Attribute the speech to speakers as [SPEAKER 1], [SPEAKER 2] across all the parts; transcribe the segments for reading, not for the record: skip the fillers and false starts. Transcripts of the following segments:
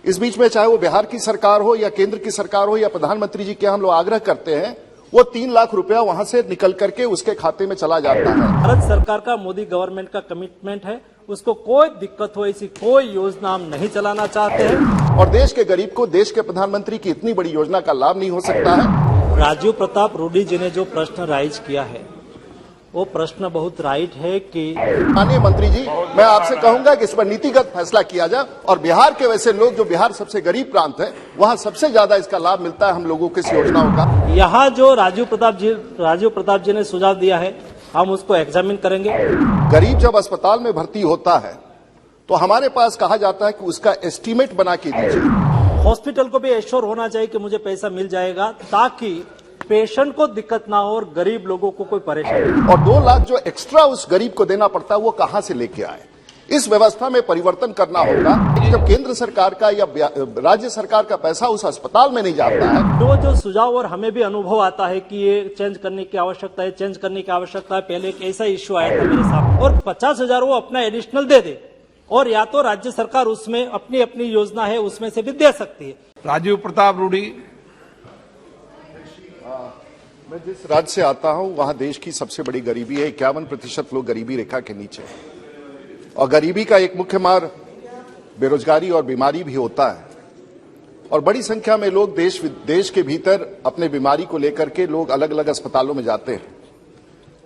[SPEAKER 1] इस बीच में चाहे वो बिहार की सरकार हो या केंद्र की सरकार हो या प्रधानमंत्री जी के हम लोग आग्रह करते हैं, वो 3 लाख रुपया वहां से निकल करके उसके खाते में चला जाता है।
[SPEAKER 2] भारत सरकार का, मोदी गवर्नमेंट का कमिटमेंट है, उसको कोई दिक्कत हो ऐसी कोई योजना हम नहीं चलाना चाहते हैं।
[SPEAKER 1] और देश के गरीब को देश के प्रधानमंत्री की इतनी बड़ी योजना का लाभ नहीं हो सकता है।
[SPEAKER 2] राजीव प्रताप रूडी जी ने जो प्रश्न राइज किया है वो प्रश्न बहुत राइट है कि
[SPEAKER 1] माननीय मंत्री जी, मैं आपसे कहूंगा कि इस पर नीतिगत फैसला किया जाए और बिहार के वैसे लोग जो बिहार सबसे गरीब प्रांत है, वहां सबसे ज्यादा इसका लाभ मिलता है हम लोगों को इस योजनाओं का।
[SPEAKER 2] यहाँ जो राजीव प्रताप जी ने सुझाव दिया है हम उसको एग्जामिन करेंगे।
[SPEAKER 1] गरीब जब अस्पताल में भर्ती होता है तो हमारे पास कहा जाता है कि उसका एस्टीमेट बना के दीजिए।
[SPEAKER 2] हॉस्पिटल को भी एश्योर होना चाहिए कि मुझे पैसा मिल जाएगा ताकि पेशेंट को दिक्कत ना हो और गरीब लोगों को कोई परेशानी।
[SPEAKER 1] और 2 लाख जो एक्स्ट्रा उस गरीब को देना पड़ता है वो कहां से लेके आए, इस व्यवस्था में परिवर्तन करना होगा। जब केंद्र सरकार का या राज्य सरकार का पैसा उस अस्पताल में नहीं जाता है,
[SPEAKER 2] जो सुझाव और हमें भी अनुभव आता है कि ये चेंज करने की आवश्यकता है, चेंज करने की आवश्यकता है। पहले एक ऐसा इश्यू आया था मेरे सामने और 50,000 वो अपना एडिशनल दे दे और या तो राज्य सरकार उसमें अपनी अपनी योजना है उसमें से भी दे सकती है।
[SPEAKER 3] राजीव प्रताप रूडी।
[SPEAKER 1] मैं जिस राज्य से आता हूं वहां देश की सबसे बड़ी गरीबी है। 51% लोग गरीबी रेखा के नीचे और गरीबी का एक मुख्य मार बेरोजगारी और बीमारी भी होता है। और बड़ी संख्या में लोग देश के भीतर अपने बीमारी को लेकर के लोग अलग अलग अस्पतालों में जाते हैं।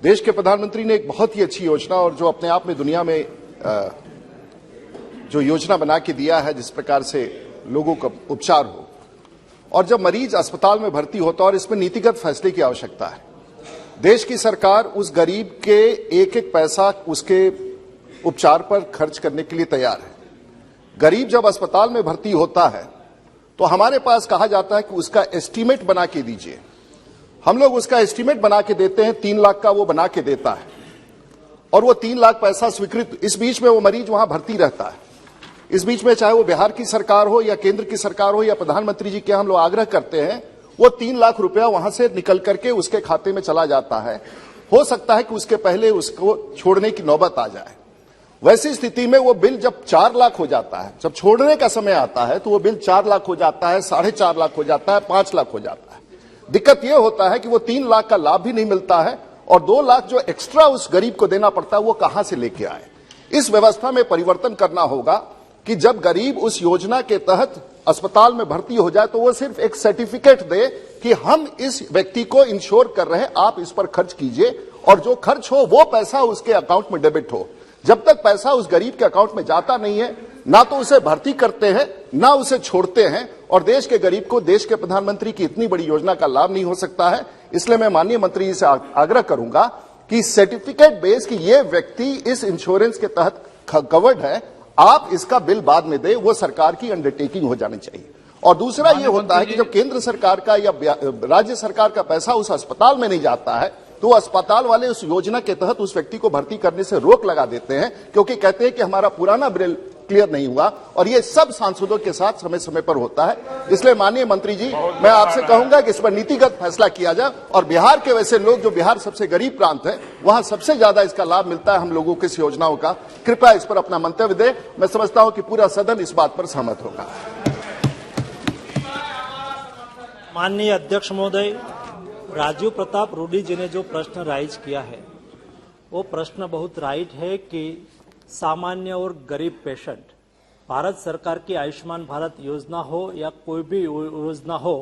[SPEAKER 1] देश के प्रधानमंत्री ने एक बहुत ही अच्छी योजना और जो अपने आप में दुनिया में जो योजना बना के दिया है जिस प्रकार से लोगों का उपचार हो, और जब मरीज अस्पताल में भर्ती होता है और इसमें नीतिगत फैसले की आवश्यकता है। देश की सरकार उस गरीब के एक एक पैसा उसके उपचार पर खर्च करने के लिए तैयार है। गरीब जब अस्पताल में भर्ती होता है तो हमारे पास कहा जाता है कि उसका एस्टीमेट बना के दीजिए। हम लोग उसका एस्टीमेट बना के देते हैं, 3 लाख का वो बना के देता है और वो 3 लाख पैसा स्वीकृत। इस बीच में वो मरीज वहां भर्ती रहता है। इस बीच में चाहे वो बिहार की सरकार हो या केंद्र की सरकार हो या प्रधानमंत्री जी के हम लोग आग्रह करते हैं, वो 3 लाख रुपया वहां से निकल करके उसके खाते में चला जाता है। हो सकता है कि उसके पहले उसको छोड़ने की नौबत आ जाए। वैसी स्थिति में वो बिल जब 4 लाख हो जाता है, जब छोड़ने का समय आता है तो वो बिल 4 लाख हो जाता है, 4.5 लाख हो जाता है, 5 लाख हो जाता है। दिक्कत यह होता है कि वो 3 लाख का लाभ भी नहीं मिलता है और 2 लाख जो एक्स्ट्रा उस गरीब को देना पड़ता है वो कहां से लेके आए। इस व्यवस्था में परिवर्तन करना होगा कि जब गरीब उस योजना के तहत अस्पताल में भर्ती हो जाए तो वो सिर्फ एक सर्टिफिकेट दे कि हम इस व्यक्ति को इंश्योर कर रहे हैं, आप इस पर खर्च कीजिए और जो खर्च हो वो पैसा उसके अकाउंट में डेबिट हो। जब तक पैसा उस गरीब के अकाउंट में जाता नहीं है, ना तो उसे भर्ती करते हैं ना उसे छोड़ते हैं और देश के गरीब को देश के प्रधानमंत्री की इतनी बड़ी योजना का लाभ नहीं हो सकता है। इसलिए मैं माननीय मंत्री जी से आग्रह करूंगा कि सर्टिफिकेट बेस कि ये व्यक्ति इस इंश्योरेंस के तहत कवर्ड है, आप इसका बिल बाद में दे, वो सरकार की अंडरटेकिंग हो जानी चाहिए। और दूसरा ये होता है कि जब केंद्र सरकार का या राज्य सरकार का पैसा उस अस्पताल में नहीं जाता है तो अस्पताल वाले उस योजना के तहत उस व्यक्ति को भर्ती करने से रोक लगा देते हैं, क्योंकि कहते हैं कि हमारा पुराना बिल क्लियर नहीं हुआ। और ये सब सांसदों के साथ समय समय पर होता है। इसलिए माननीय मंत्री जी, मैं आपसे कहूंगा कि इस पर नीतिगत फैसला किया जाए और बिहार के वैसे लोग जो बिहार सबसे गरीब प्रांत है, वहां सबसे ज्यादा इसका लाभ मिलता है हम लोगों को इस योजनाओं का। कृपया इस पर अपना मंतव्य दे। मैं समझता हूं कि पूरा सदन इस बात पर सहमत होगा।
[SPEAKER 2] माननीय अध्यक्ष महोदय, राजीव प्रताप रूडी जी ने जो प्रश्न राइज किया है वो प्रश्न बहुत राइट है कि सामान्य और गरीब पेशेंट, भारत सरकार की आयुष्मान भारत योजना हो या कोई भी योजना हो,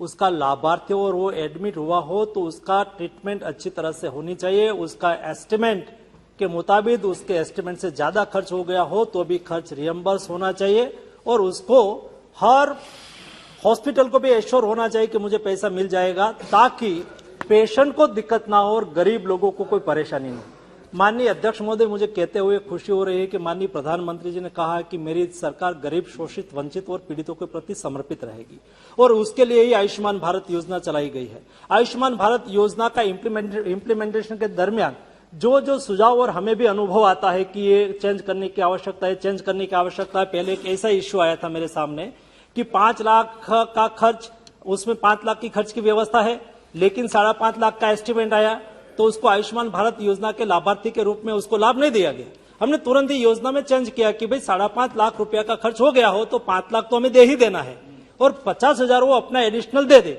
[SPEAKER 2] उसका लाभार्थी और वो एडमिट हुआ हो तो उसका ट्रीटमेंट अच्छी तरह से होनी चाहिए। उसका एस्टिमेट के मुताबिक उसके एस्टिमेट से ज्यादा खर्च हो गया हो तो भी खर्च रियम्बर्स होना चाहिए और उसको हर हॉस्पिटल को भी एश्योर होना चाहिए कि मुझे पैसा मिल जाएगा ताकि पेशेंट को दिक्कत ना हो और गरीब लोगों को कोई परेशानी नहीं। माननीय अध्यक्ष महोदय, मुझे कहते हुए खुशी हो रही है कि माननीय प्रधानमंत्री जी ने कहा है कि मेरी सरकार गरीब, शोषित, वंचित और पीड़ितों के प्रति समर्पित रहेगी और उसके लिए ही आयुष्मान भारत योजना चलाई गई है। आयुष्मान भारत योजना का इम्प्लीमेंटेशन के दरमियान जो सुझाव और हमें भी अनुभव आता है कि ये चेंज करने की आवश्यकता है, चेंज करने की आवश्यकता है। पहले एक ऐसा इश्यू आया था मेरे सामने कि 5 लाख का खर्च, उसमें 5 लाख की खर्च की व्यवस्था है लेकिन 5.5 लाख का एस्टिमेट आया तो उसको आयुष्मान भारत योजना के लाभार्थी के रूप में उसको लाभ नहीं दिया गया। हमने तुरंत ही योजना में चेंज किया कि भाई 5.5 लाख रुपया का खर्च हो गया हो तो 5 लाख तो हमें दे ही देना है और 50,000 वो अपना एडिशनल दे दे,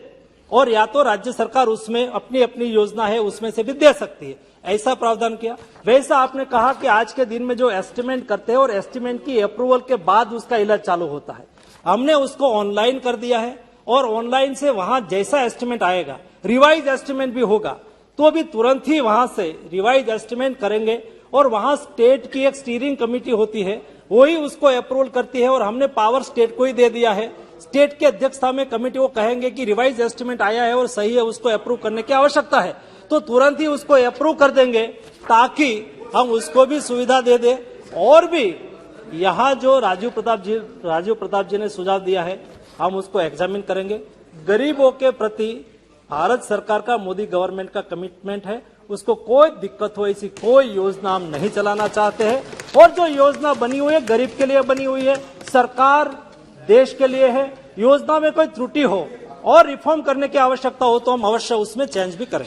[SPEAKER 2] और या तो राज्य सरकार उसमें अपनी अपनी योजना है उसमें से भी दे सकती है, ऐसा प्रावधान किया। वैसा आपने कहा कि आज के दिन में जो एस्टिमेट करते हैं और एस्टिमेट की अप्रूवल के बाद उसका इलाज चालू होता है, हमने उसको ऑनलाइन कर दिया है और ऑनलाइन से वहां जैसा एस्टिमेट आएगा, रिवाइज एस्टिमेट भी होगा तो भी तुरंत ही वहां से रिवाइज एस्टिमेट करेंगे और वहां स्टेट की एक स्टीयरिंग कमेटी होती है, वही उसको अप्रूवल करती है और हमने पावर स्टेट को ही दे दिया है। स्टेट के अध्यक्षता में कमेटी वो कहेंगे कि रिवाइज एस्टिमेट आया है और सही है, उसको अप्रूव करने की आवश्यकता है, तो तुरंत ही उसको अप्रूव कर देंगे ताकि हम उसको भी सुविधा दे दे। और भी यहाँ जो राजीव प्रताप जी ने सुझाव दिया है हम उसको एग्जामिन करेंगे। गरीबों के प्रति भारत सरकार का, मोदी गवर्नमेंट का कमिटमेंट है, उसको कोई दिक्कत हो ऐसी कोई योजना हम नहीं चलाना चाहते हैं, और जो योजना बनी हुई है गरीब के लिए बनी हुई है, सरकार देश के लिए है। योजना में कोई त्रुटि हो और रिफॉर्म करने की आवश्यकता हो तो हम अवश्य उसमें चेंज भी करें।